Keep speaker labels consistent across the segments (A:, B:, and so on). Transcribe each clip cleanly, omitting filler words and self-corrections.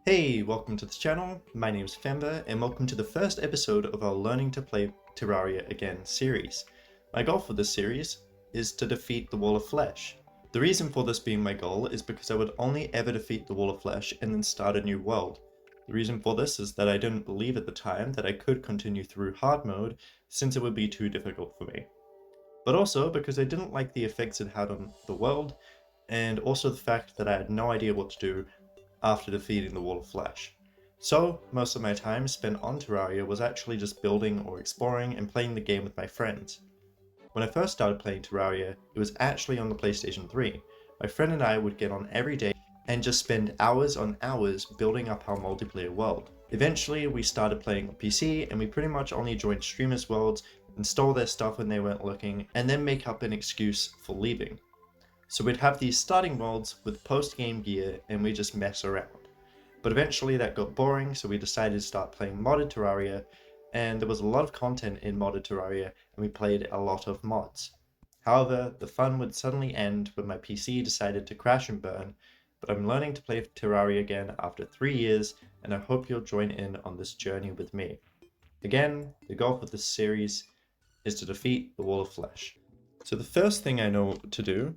A: Hey, welcome to the channel. My name is Femba, and welcome to the first episode of our Learning to Play Terraria Again series. My goal for this series is to defeat the Wall of Flesh. The reason for this being my goal is because I would only ever defeat the Wall of Flesh and then start a new world. The reason for this is that I didn't believe at the time that I could continue through hard mode since it would be too difficult for me. But also because I didn't like the effects it had on the world, and also the fact that I had no idea what to do after defeating the Wall of Flesh. So, most of my time spent on Terraria was actually just building or exploring and playing the game with my friends. When I first started playing Terraria, it was actually on the PlayStation 3. My friend and I would get on every day and just spend hours on hours building up our multiplayer world. Eventually, we started playing on PC, and we pretty much only joined streamers' worlds, install their stuff when they weren't looking, and then make up an excuse for leaving. So we'd have these starting worlds with post-game gear and we just mess around. But eventually that got boring, so we decided to start playing modded Terraria, and there was a lot of content in modded Terraria, and we played a lot of mods. However, the fun would suddenly end when my PC decided to crash and burn, but I'm learning to play Terraria again after 3 years, and I hope you'll join in on this journey with me. Again, the goal for this series is to defeat the Wall of Flesh. So the first thing I know to do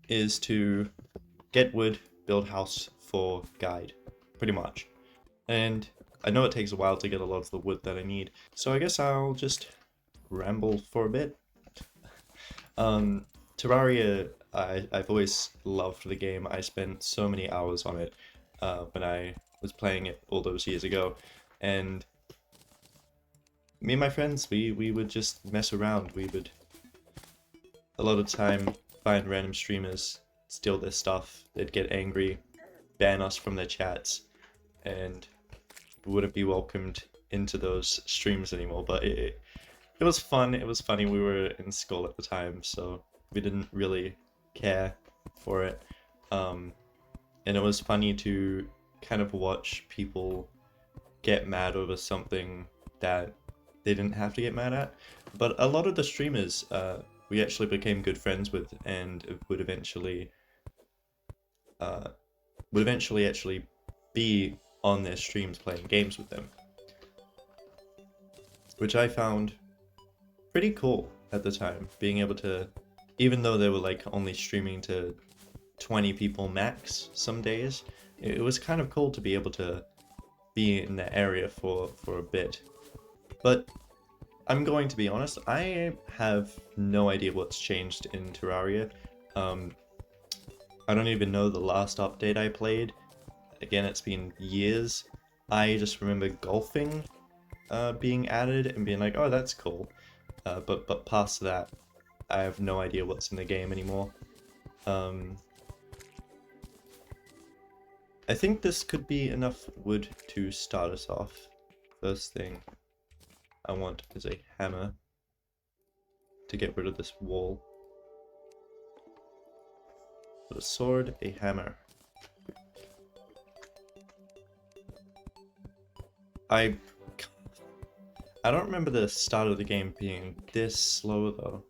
A: is to get wood, build house for guide, pretty much. And I know it takes a while to get a lot of the wood that I need, so I guess I'll just ramble for a bit. Terraria, I've always loved the game. I spent so many hours on it when I was playing it all those years ago, and me and my friends, we would just mess around. We would a lot of time find random streamers, steal their stuff, they'd get angry, ban us from their chats, and we wouldn't be welcomed into those streams anymore. But it was fun, it was funny. We were in school at the time, so we didn't really care for it. And it was funny to kind of watch people get mad over something that they didn't have to get mad at. But a lot of the streamers, we actually became good friends with, and would eventually actually be on their streams playing games with them, which I found pretty cool at the time, being able to, even though they were like only streaming to 20 people max some days, it was kind of cool to be able to be in the area for a bit. But I'm going to be honest, I have no idea what's changed in Terraria. I don't even know the last update I played. Again, it's been years. I just remember golfing being added and being like, oh, that's cool. But past that, I have no idea what's in the game anymore. I think this could be enough wood to start us off. First thing I want is a hammer to get rid of this wall. But a sword, a hammer. I don't remember the start of the game being this slow though.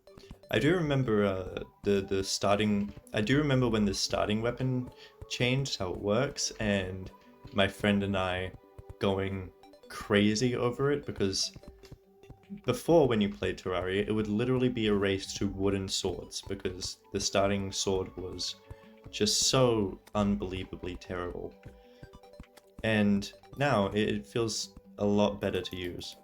A: I do remember the starting. I do remember when the starting weapon changed, how it works, and my friend and I going crazy over it, because before, when you played Terraria, it would literally be a race to wooden swords because the starting sword was just so unbelievably terrible. And now it feels a lot better to use.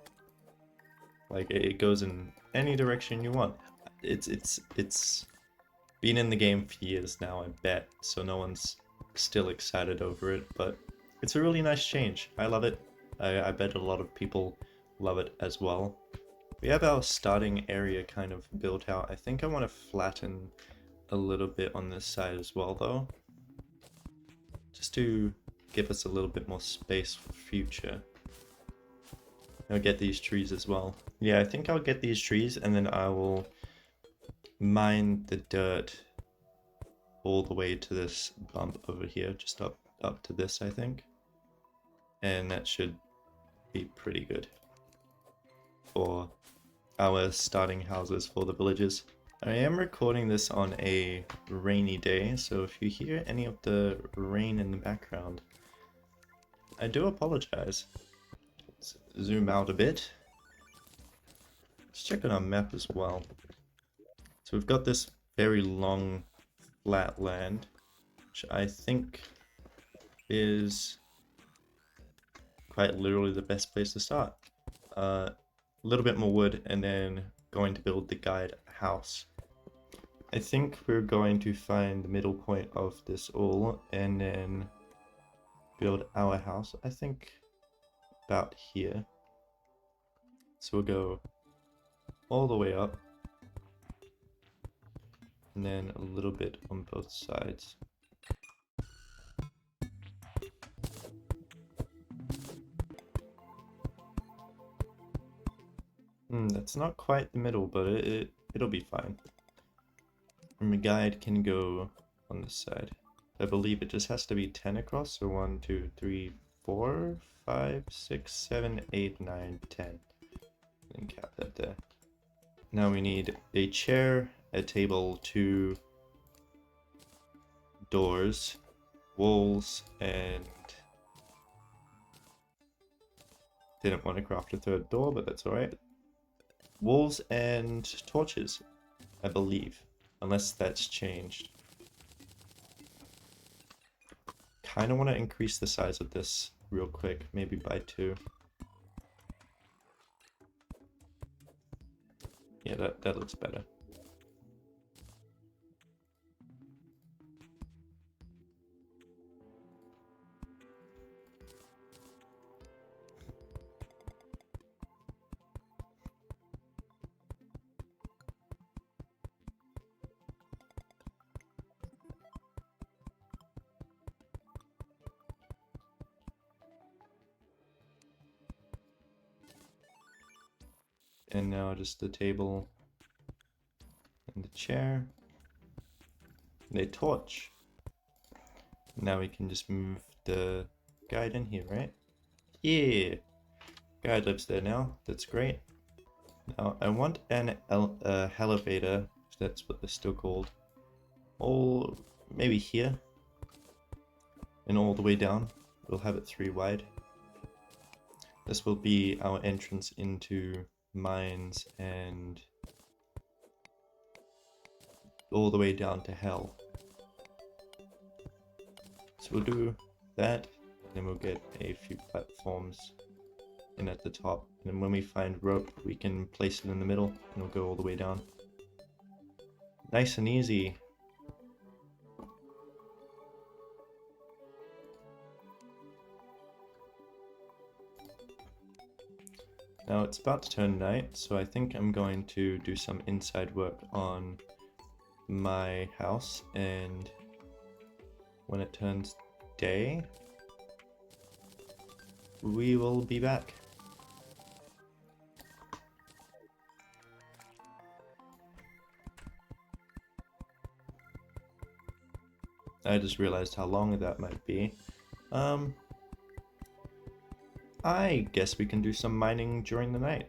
A: Like, it goes in any direction you want. It's been in the game for years now, I bet, so no one's still excited over it, but it's a really nice change. I love it. I bet a lot of people love it as well. We have our starting area kind of built out. I think I want to flatten a little bit on this side as well though, just to give us a little bit more space for future. I'll get these trees as well. Yeah, I think I'll get these trees, and then I will mine the dirt all the way to this bump over here, just up to this, I think. And that should be pretty good for our starting houses for the villages. I am recording this on a rainy day, so if you hear any of the rain in the background, I do apologize. Let's zoom out a bit. Let's check on our map as well. So we've got this very long flat land, which I think is quite literally the best place to start. A little bit more wood and then going to build the guide house. I think we're going to find the middle point of this all and then build our house, I think about here. So we'll go all the way up and then a little bit on both sides. That's not quite the middle, but it'll be fine. And the guide can go on this side. I believe it just has to be 10 across, so 1, 2, 3, 4, 5, 6, 7, 8, 9, 10. And cap that there. Now we need a chair, a table, 2 doors, walls, and didn't want to craft a third door, but that's alright. Walls and torches, I believe, unless that's changed. Kind of want to increase the size of this real quick, maybe by 2. Yeah, that looks better. And now just the table and the chair and a torch. Now we can just move the guide in here, right? Yeah! Guide lives there now, that's great. Now I want an elevator, if that's what they're still called. All, maybe here. And all the way down. We'll have it 3 wide. This will be our entrance into mines and all the way down to hell. So we'll do that, and then we'll get a few platforms in at the top, and then when we find rope we can place it in the middle and we'll go all the way down. Nice and easy. Now it's about to turn night, so I think I'm going to do some inside work on my house, and when it turns day, we will be back. I just realized how long that might be. I guess we can do some mining during the night.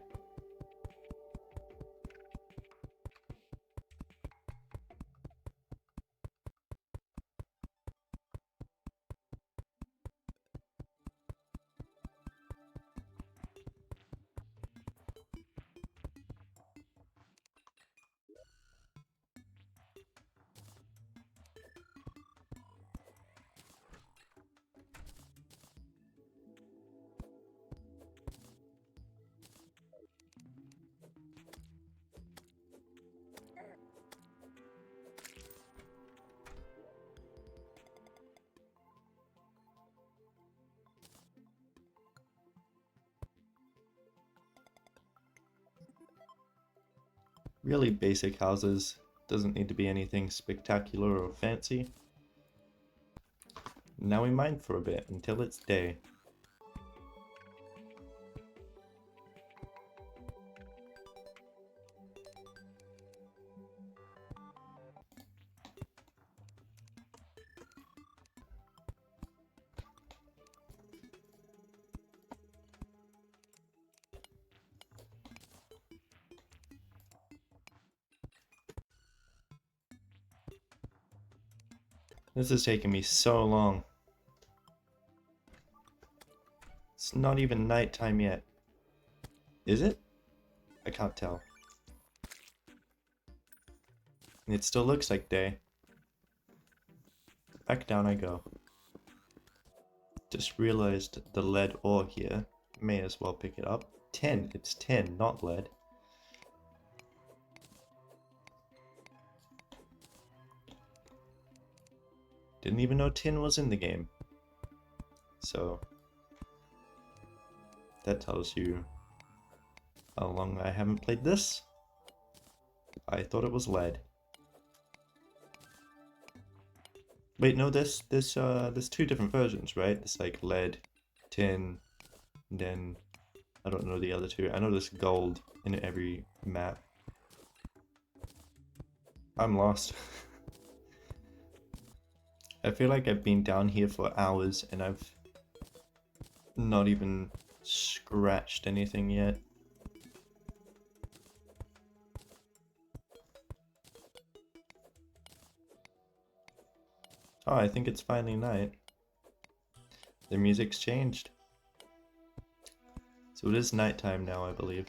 A: Really basic houses, doesn't need to be anything spectacular or fancy. Now we mine for a bit until it's day. This is taking me so long. It's not even nighttime yet. Is it? I can't tell. It still looks like day. Back down I go. Just realized the lead ore here. May as well pick it up. 10. It's 10, not lead. Didn't even know tin was in the game. So that tells you how long I haven't played this. I thought it was lead. Wait, no, there's two different versions, right? It's like lead, tin, and then I don't know the other two. I know there's gold in every map. I'm lost. I feel like I've been down here for hours and I've not even scratched anything yet. Oh, I think it's finally night. The music's changed. So it is nighttime now, I believe.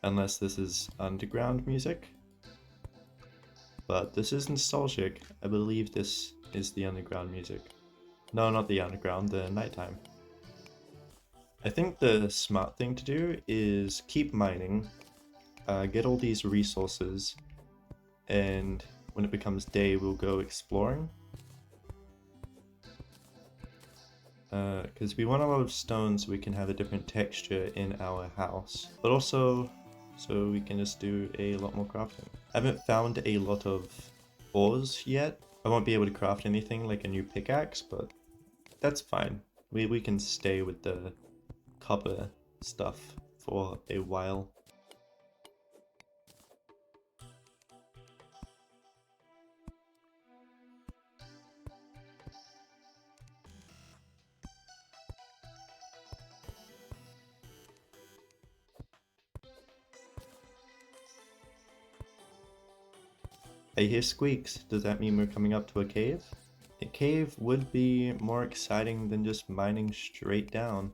A: Unless this is underground music. But this is nostalgic. I believe this is the underground music. No, not the underground, the nighttime. I think the smart thing to do is keep mining, get all these resources, and when it becomes day, we'll go exploring. Because we want a lot of stone so we can have a different texture in our house, but also so we can just do a lot more crafting. I haven't found a lot of ores yet. I won't be able to craft anything like a new pickaxe, but that's fine. We can stay with the copper stuff for a while. I hear squeaks. Does that mean we're coming up to a cave? A cave would be more exciting than just mining straight down.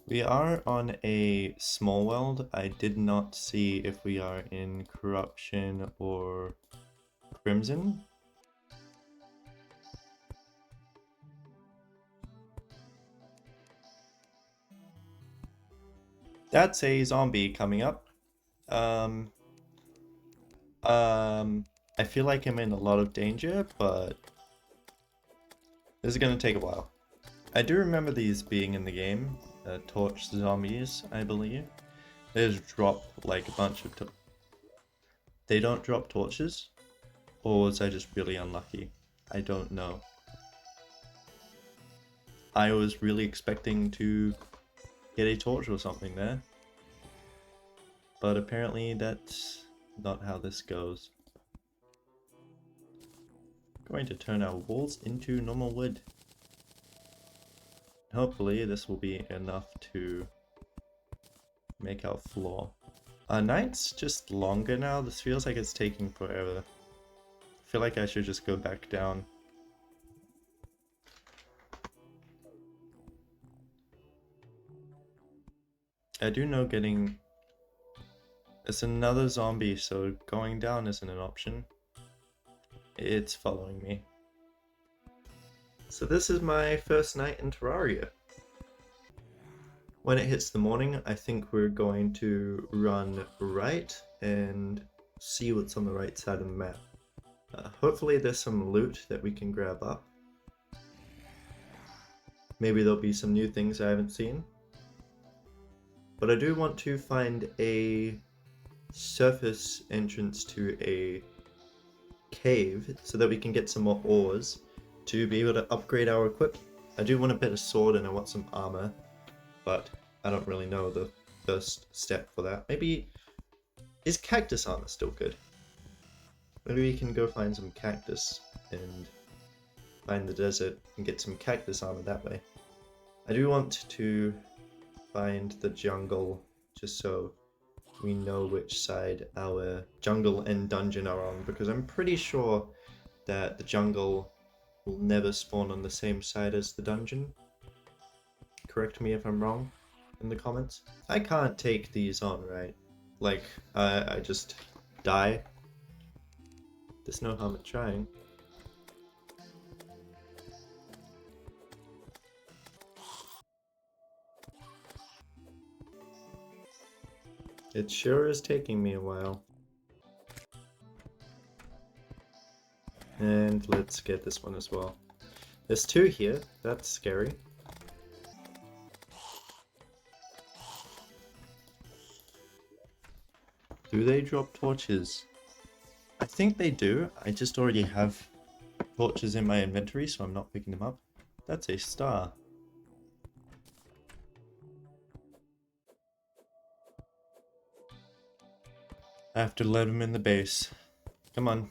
A: We are on a small world. I did not see if we are in corruption or crimson. That's a zombie coming up. I feel like I'm in a lot of danger, but this is gonna take a while. I do remember these being in the game, torch zombies, I believe. They just drop like a bunch of they don't drop torches? Or was I just really unlucky? I don't know. I was really expecting to get a torch or something there. But apparently that's not how this goes. Going to turn our walls into normal wood. Hopefully this will be enough to make our floor. Our night's just longer now. This feels like it's taking forever. I feel like I should just go back down. I do know getting... It's another zombie, so going down isn't an option. It's following me. So this is my first night in Terraria. When it hits the morning, I think we're going to run right and see what's on the right side of the map. Hopefully there's some loot that we can grab up. Maybe there'll be some new things I haven't seen. But I do want to find a surface entrance to a cave so that we can get some more ores to be able to upgrade our equipment. I do want a better sword and I want some armor, but I don't really know the first step for that. Maybe... Is cactus armor still good? Maybe we can go find some cactus and find the desert and get some cactus armor that way. I do want to find the jungle just so we know which side our jungle and dungeon are on, because I'm pretty sure that the jungle will never spawn on the same side as the dungeon. Correct me if I'm wrong in the comments. I can't take these on, right? Like, I just die. There's no harm in trying. It sure is taking me a while. And let's get this one as well. There's two here, that's scary. Do they drop torches? I think they do. I just already have torches in my inventory, so I'm not picking them up. That's a star. I have to let him in the base. Come on.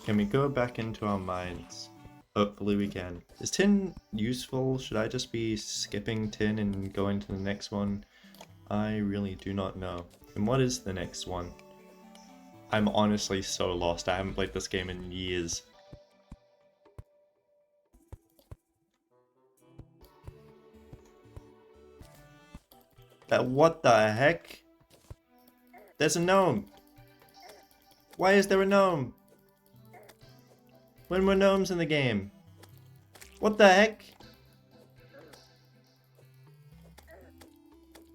A: Can we go back into our mines? Hopefully we can. Is tin useful? Should I just be skipping tin and going to the next one? I really do not know. And what is the next one? I'm honestly so lost. I haven't played this game in years. What the heck? There's a gnome! Why is there a gnome? When were gnomes in the game? What the heck?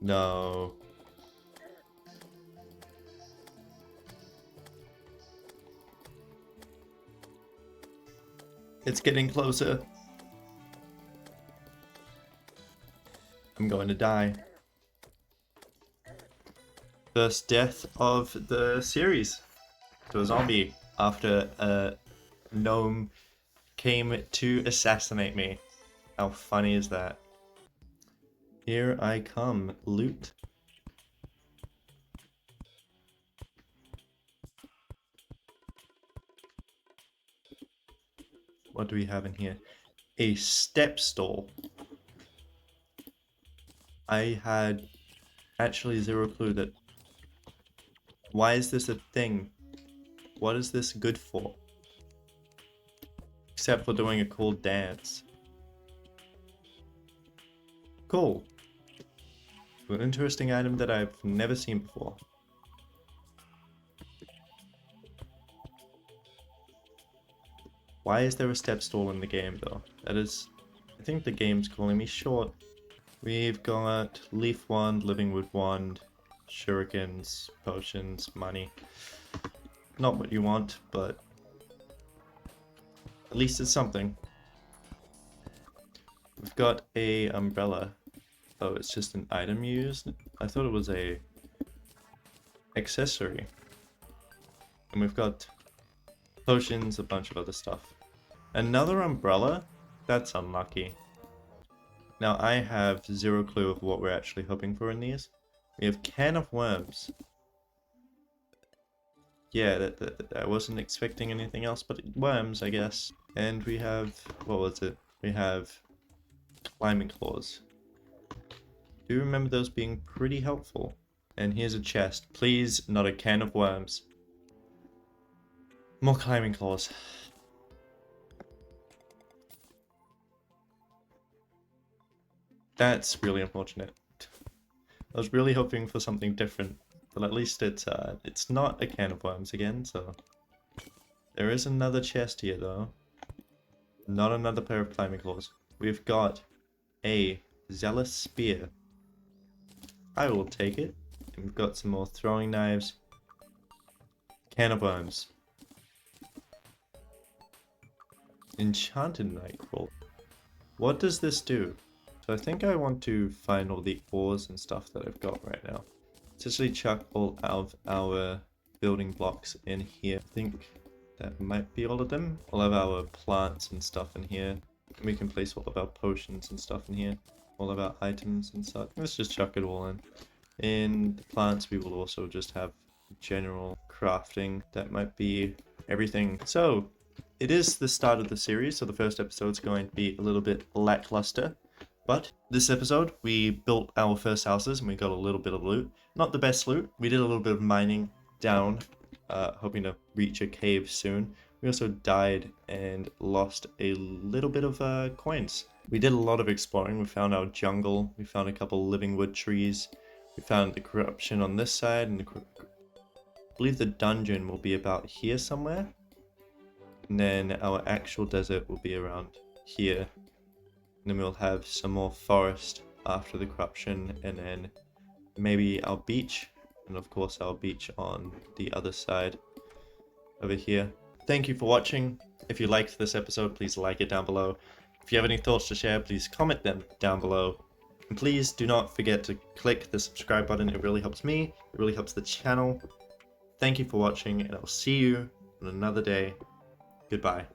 A: No. It's getting closer. I'm going to die. First death of the series to a zombie after a gnome came to assassinate me. How funny is that? Here I come. Loot. What do we have in here? A step stool. I had actually zero clue that... Why is this a thing? What is this good for? Except for doing a cool dance. Cool. An interesting item that I've never seen before. Why is there a step stool in the game though? That is... I think the game's calling me short. We've got leaf wand, living wood wand, shurikens, potions, money. Not what you want, but at least it's something. We've got a umbrella. Oh, it's just an item used? I thought it was a accessory. And we've got potions, a bunch of other stuff. Another umbrella? That's unlucky. Now I have zero clue of what we're actually hoping for in these. We have can of worms. Yeah, I wasn't expecting anything else but worms, I guess. And we have, what was it? We have climbing claws. Do you remember those being pretty helpful? And here's a chest. Please, not a can of worms. More climbing claws. That's really unfortunate. I was really hoping for something different, but at least it's not a can of worms again, so... There is another chest here, though. Not another pair of climbing claws. We've got a zealous spear. I will take it. And we've got some more throwing knives. Can of worms. Enchanted nightcrawler. What does this do? So I think I want to find all the ores and stuff that I've got right now. Let's actually chuck all of our building blocks in here. I think that might be all of them. We'll have our plants and stuff in here. We can place all of our potions and stuff in here. All of our items and such. Let's just chuck it all in. In the plants we will also just have general crafting. That might be everything. So it is the start of the series, so the first episode is going to be a little bit lackluster. But this episode, we built our first houses and we got a little bit of loot. Not the best loot. We did a little bit of mining down, hoping to reach a cave soon. We also died and lost a little bit of coins. We did a lot of exploring. We found our jungle. We found a couple living wood trees. We found the corruption on this side, and I believe the dungeon will be about here somewhere. And then our actual desert will be around here. And then we'll have some more forest after the corruption, and then maybe our beach, and of course our beach on the other side over here. Thank you for watching. If you liked this episode, please like it down below. If you have any thoughts to share, please comment them down below. And please do not forget to click the subscribe button. It really helps me. It really helps the channel. Thank you for watching, and I'll see you on another day. Goodbye.